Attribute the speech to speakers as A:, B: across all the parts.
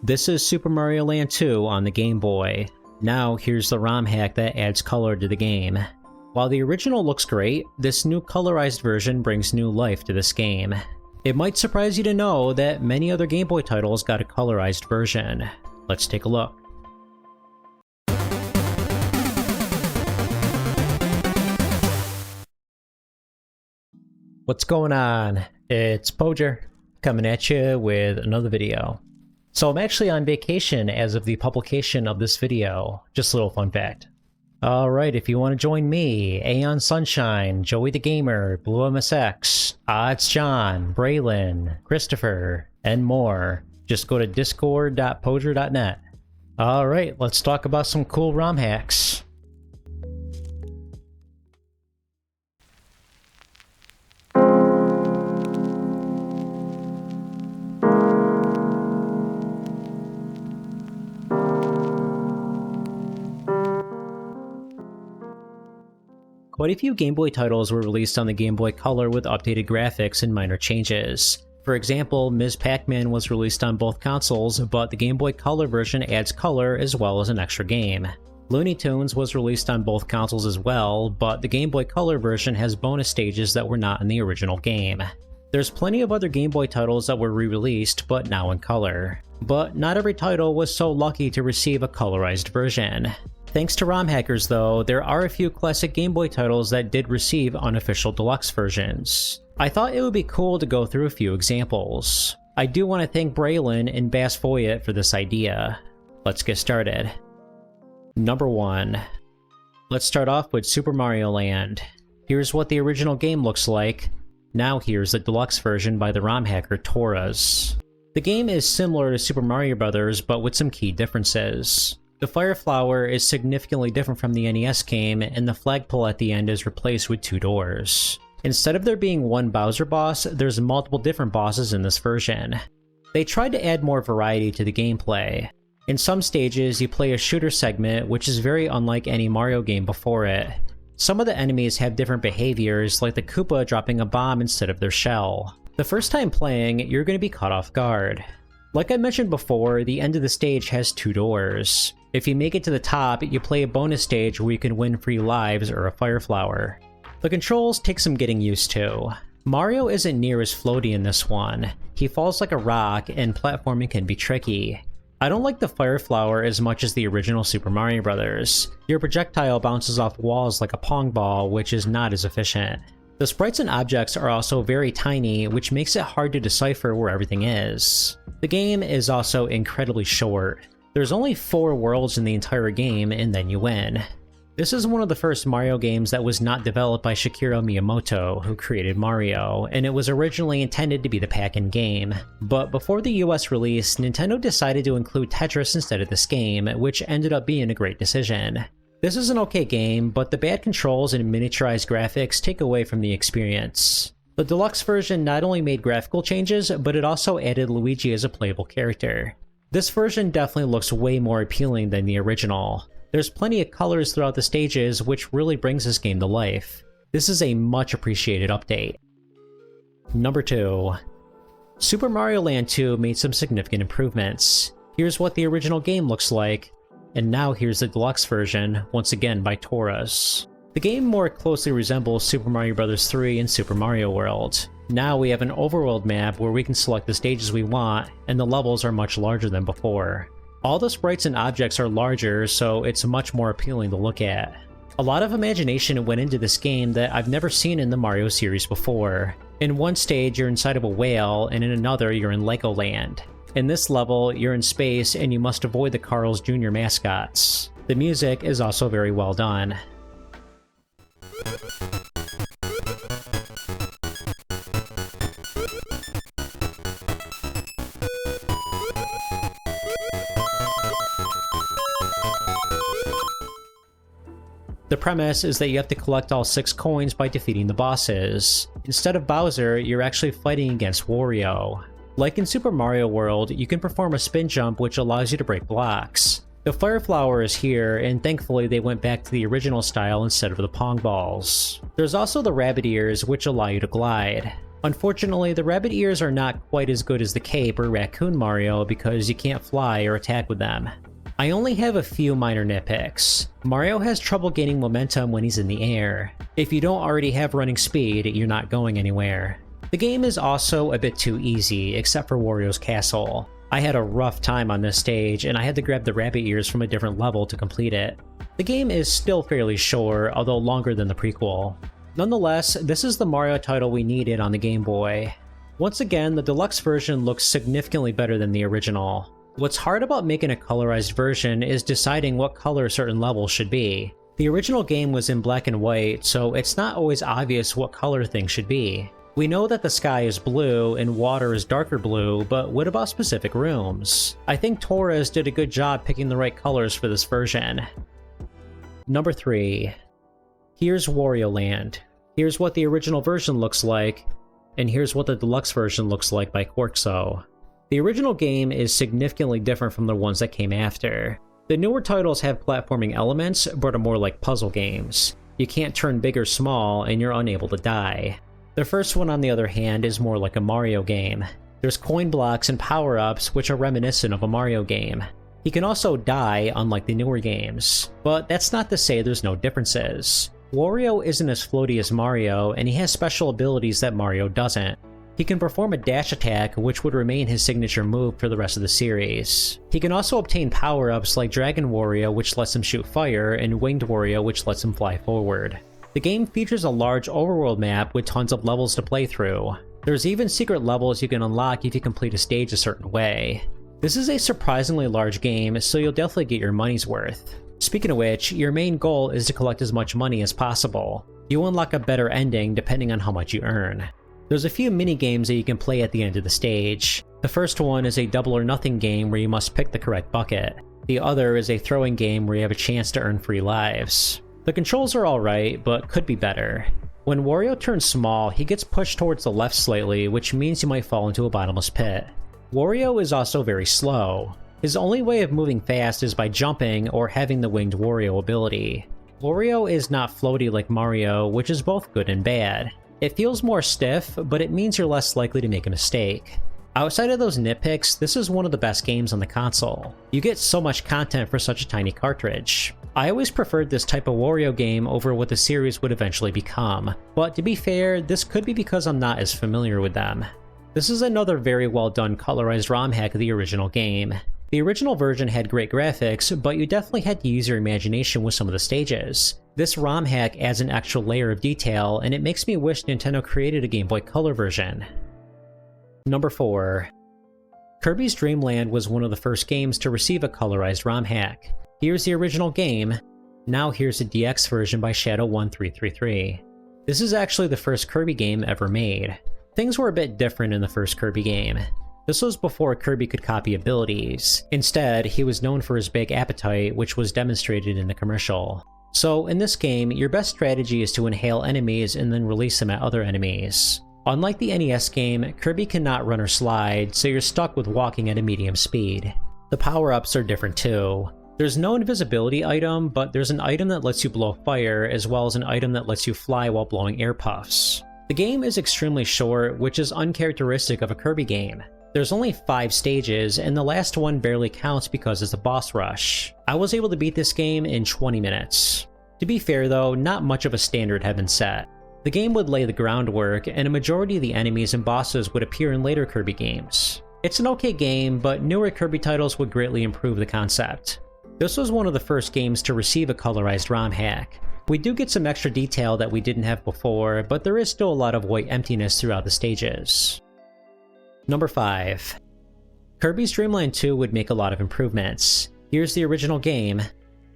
A: This is Super Mario Land 2 on the Game Boy. Now here's the ROM hack that adds color to the game. While the original looks great, this new colorized version brings new life to this game. It might surprise you to know that many other Game Boy titles got a colorized version. Let's take a look. What's going on? It's Podrez, coming at you with another video. So I'm actually on vacation as of the publication of this video. Just a little fun fact. Alright, if you want to join me, Aeon Sunshine, Joey the Gamer, Blue MSX, Odds John, Braylon, Christopher, and more, just go to discord.podrez.net. Alright, let's talk about some cool ROM hacks. Quite a few Game Boy titles were released on the Game Boy Color with updated graphics and minor changes. For example, Ms. Pac-Man was released on both consoles, but the Game Boy Color version adds color as well as an extra game. Looney Tunes was released on both consoles as well, but the Game Boy Color version has bonus stages that were not in the original game. There's plenty of other Game Boy titles that were re-released, but now in color. But not every title was so lucky to receive a colorized version. Thanks to ROM hackers though, there are a few classic Game Boy titles that did receive unofficial deluxe versions. I thought it would be cool to go through a few examples. I do want to thank Braylon and Bass Foyet for this idea. Let's get started. Number 1. Let's start off with Super Mario Land. Here's what the original game looks like. Now here's the deluxe version by the ROM hacker Podrez. The game is similar to Super Mario Bros., but with some key differences. The Fire Flower is significantly different from the NES game, and the flagpole at the end is replaced with 2 doors. Instead of there being one Bowser boss, there's multiple different bosses in this version. They tried to add more variety to the gameplay. In some stages, you play a shooter segment, which is very unlike any Mario game before it. Some of the enemies have different behaviors, like the Koopa dropping a bomb instead of their shell. The first time playing, you're going to be caught off guard. Like I mentioned before, the end of the stage has 2 doors. If you make it to the top, you play a bonus stage where you can win free lives or a Fire Flower. The controls take some getting used to. Mario isn't near as floaty in this one. He falls like a rock, and platforming can be tricky. I don't like the Fire Flower as much as the original Super Mario Bros. Your projectile bounces off walls like a pong ball, which is not as efficient. The sprites and objects are also very tiny, which makes it hard to decipher where everything is. The game is also incredibly short. There's only 4 worlds in the entire game, and then you win. This is one of the first Mario games that was not developed by Shigeru Miyamoto, who created Mario, and it was originally intended to be the pack-in game. But before the US release, Nintendo decided to include Tetris instead of this game, which ended up being a great decision. This is an okay game, but the bad controls and miniaturized graphics take away from the experience. The deluxe version not only made graphical changes, but it also added Luigi as a playable character. This version definitely looks way more appealing than the original. There's plenty of colors throughout the stages, which really brings this game to life. This is a much appreciated update. Number 2. Super Mario Land 2 made some significant improvements. Here's what the original game looks like, and now here's the deluxe version, once again by Podrez. The game more closely resembles Super Mario Bros. 3 and Super Mario World. Now we have an overworld map where we can select the stages we want, and the levels are much larger than before. All the sprites and objects are larger, so it's much more appealing to look at. A lot of imagination went into this game that I've never seen in the Mario series before. In one stage you're inside of a whale, and in another you're in Legoland. In this level, you're in space and you must avoid the Carl's Jr. mascots. The music is also very well done. The premise is that you have to collect all 6 coins by defeating the bosses. Instead of Bowser, you're actually fighting against Wario. Like in Super Mario World, you can perform a spin jump which allows you to break blocks. The Fire Flower is here, and thankfully they went back to the original style instead of the pong balls. There's also the rabbit ears which allow you to glide. Unfortunately, the rabbit ears are not quite as good as the cape or raccoon Mario because you can't fly or attack with them. I only have a few minor nitpicks. Mario has trouble gaining momentum when he's in the air. If you don't already have running speed, you're not going anywhere. The game is also a bit too easy, except for Wario's castle. I had a rough time on this stage, and I had to grab the rabbit ears from a different level to complete it. The game is still fairly short, although longer than the prequel. Nonetheless, this is the Mario title we needed on the Game Boy. Once again, the deluxe version looks significantly better than the original. What's hard about making a colorized version is deciding what color certain levels should be. The original game was in black and white, so it's not always obvious what color things should be. We know that the sky is blue and water is darker blue, but what about specific rooms? I think Podrez did a good job picking the right colors for this version. Number 3. Here's Wario Land. Here's what the original version looks like, and here's what the deluxe version looks like by Quirkso. The original game is significantly different from the ones that came after. The newer titles have platforming elements, but are more like puzzle games. You can't turn big or small, and you're unable to die. The first one, on the other hand, is more like a Mario game. There's coin blocks and power-ups, which are reminiscent of a Mario game. He can also die, unlike the newer games. But that's not to say there's no differences. Wario isn't as floaty as Mario, and he has special abilities that Mario doesn't. He can perform a dash attack, which would remain his signature move for the rest of the series. He can also obtain power-ups like Dragon Wario, which lets him shoot fire, and Winged Wario, which lets him fly forward. The game features a large overworld map with tons of levels to play through. There's even secret levels you can unlock if you complete a stage a certain way. This is a surprisingly large game, so you'll definitely get your money's worth. Speaking of which, your main goal is to collect as much money as possible. You unlock a better ending depending on how much you earn. There's a few mini-games that you can play at the end of the stage. The first one is a double or nothing game where you must pick the correct bucket. The other is a throwing game where you have a chance to earn free lives. The controls are alright, but could be better. When Wario turns small, he gets pushed towards the left slightly, which means you might fall into a bottomless pit. Wario is also very slow. His only way of moving fast is by jumping or having the Winged Wario ability. Wario is not floaty like Mario, which is both good and bad. It feels more stiff, but it means you're less likely to make a mistake. Outside of those nitpicks, this is one of the best games on the console. You get so much content for such a tiny cartridge. I always preferred this type of Wario game over what the series would eventually become, but to be fair, this could be because I'm not as familiar with them. This is another very well done colorized ROM hack of the original game. The original version had great graphics, but you definitely had to use your imagination with some of the stages. This ROM hack adds an extra layer of detail, and it makes me wish Nintendo created a Game Boy Color version. Number 4. Kirby's Dream Land was one of the first games to receive a colorized ROM hack. Here's the original game, now here's a DX version by Shadow1333. This is actually the first Kirby game ever made. Things were a bit different in the first Kirby game. This was before Kirby could copy abilities. Instead, he was known for his big appetite, which was demonstrated in the commercial. So in this game, your best strategy is to inhale enemies and then release them at other enemies. Unlike the NES game, Kirby cannot run or slide, so you're stuck with walking at a medium speed. The power-ups are different too. There's no invisibility item, but there's an item that lets you blow fire, as well as an item that lets you fly while blowing air puffs. The game is extremely short, which is uncharacteristic of a Kirby game. There's only 5 stages, and the last one barely counts because it's a boss rush. I was able to beat this game in 20 minutes. To be fair though, not much of a standard had been set. The game would lay the groundwork, and a majority of the enemies and bosses would appear in later Kirby games. It's an okay game, but newer Kirby titles would greatly improve the concept. This was one of the first games to receive a colorized ROM hack. We do get some extra detail that we didn't have before, but there is still a lot of white emptiness throughout the stages. Number 5. Kirby's Dream Land 2 would make a lot of improvements. Here's the original game.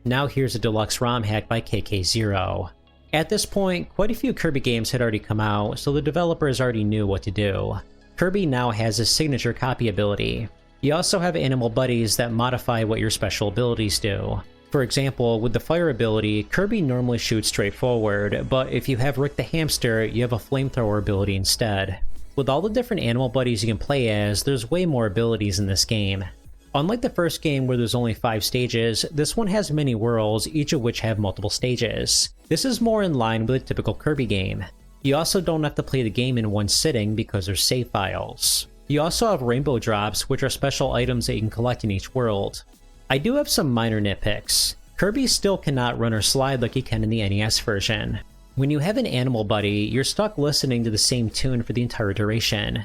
A: Now here's a deluxe ROM hack by KK0. At this point, quite a few Kirby games had already come out, so the developers already knew what to do. Kirby now has his signature copy ability. You also have animal buddies that modify what your special abilities do. For example, with the fire ability, Kirby normally shoots straight forward, but if you have Rick the Hamster, you have a flamethrower ability instead. With all the different animal buddies you can play as, there's way more abilities in this game. Unlike the first game where there's only 5 stages, this one has many worlds, each of which have multiple stages. This is more in line with a typical Kirby game. You also don't have to play the game in one sitting because there's save files. You also have rainbow drops, which are special items that you can collect in each world. I do have some minor nitpicks. Kirby still cannot run or slide like he can in the NES version. When you have an animal buddy, you're stuck listening to the same tune for the entire duration.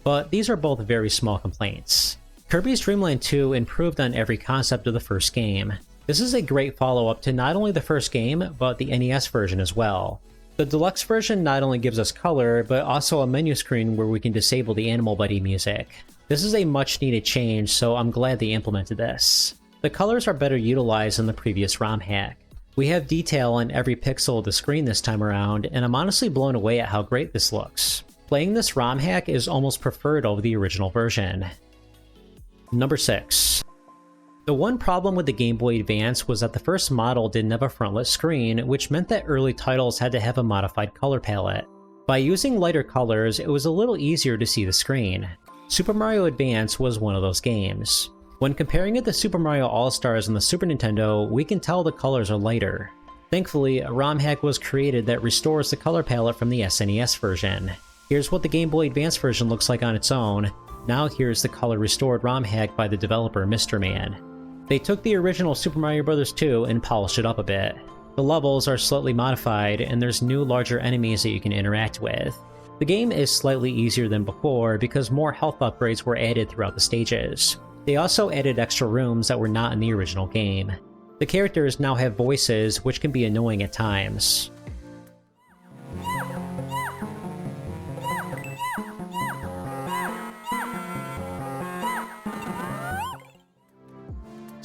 A: But these are both very small complaints. Kirby's Dream Land 2 improved on every concept of the first game. This is a great follow-up to not only the first game, but the NES version as well. The deluxe version not only gives us color, but also a menu screen where we can disable the Animal Buddy music. This is a much needed change, so I'm glad they implemented this. The colors are better utilized than the previous ROM hack. We have detail on every pixel of the screen this time around, and I'm honestly blown away at how great this looks. Playing this ROM hack is almost preferred over the original version. Number 6. The one problem with the Game Boy Advance was that the first model didn't have a frontlit screen, which meant that early titles had to have a modified color palette. By using lighter colors, it was a little easier to see the screen. Super Mario Advance was one of those games. When comparing it to Super Mario All-Stars on the Super Nintendo, we can tell the colors are lighter. Thankfully, a ROM hack was created that restores the color palette from the SNES version. Here's what the Game Boy Advance version looks like on its own. Now here's the color restored ROM hack by the developer Mr. Man. They took the original Super Mario Bros. 2 and polished it up a bit. The levels are slightly modified, and there's new larger enemies that you can interact with. The game is slightly easier than before because more health upgrades were added throughout the stages. They also added extra rooms that were not in the original game. The characters now have voices, which can be annoying at times.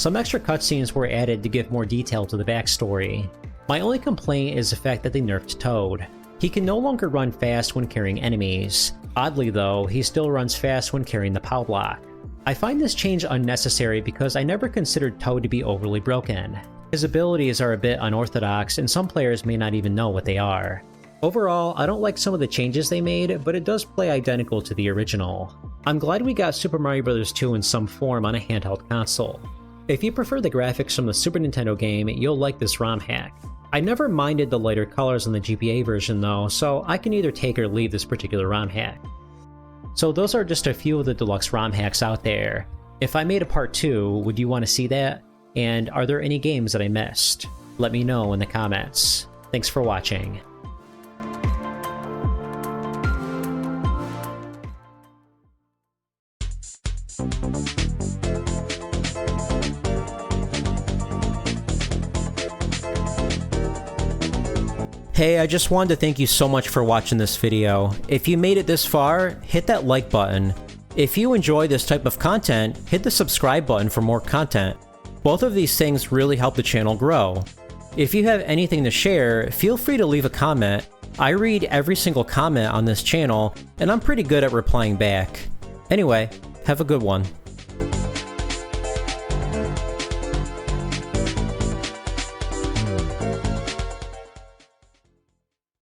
A: Some extra cutscenes were added to give more detail to the backstory. My only complaint is the fact that they nerfed Toad. He can no longer run fast when carrying enemies. Oddly though, he still runs fast when carrying the POW block. I find this change unnecessary because I never considered Toad to be overly broken. His abilities are a bit unorthodox and some players may not even know what they are. Overall, I don't like some of the changes they made, but it does play identical to the original. I'm glad we got Super Mario Bros. 2 in some form on a handheld console. If you prefer the graphics from the Super Nintendo game, you'll like this ROM hack. I never minded the lighter colors on the GBA version though, so I can either take or leave this particular ROM hack. So those are just a few of the deluxe ROM hacks out there. If I made a part 2, would you want to see that? And are there any games that I missed? Let me know in the comments. Thanks for watching. Hey, I just wanted to thank you so much for watching this video. If you made it this far, hit that like button. If you enjoy this type of content, hit the subscribe button for more content. Both of these things really help the channel grow. If you have anything to share, feel free to leave a comment. I read every single comment on this channel, and I'm pretty good at replying back. Anyway, have a good one.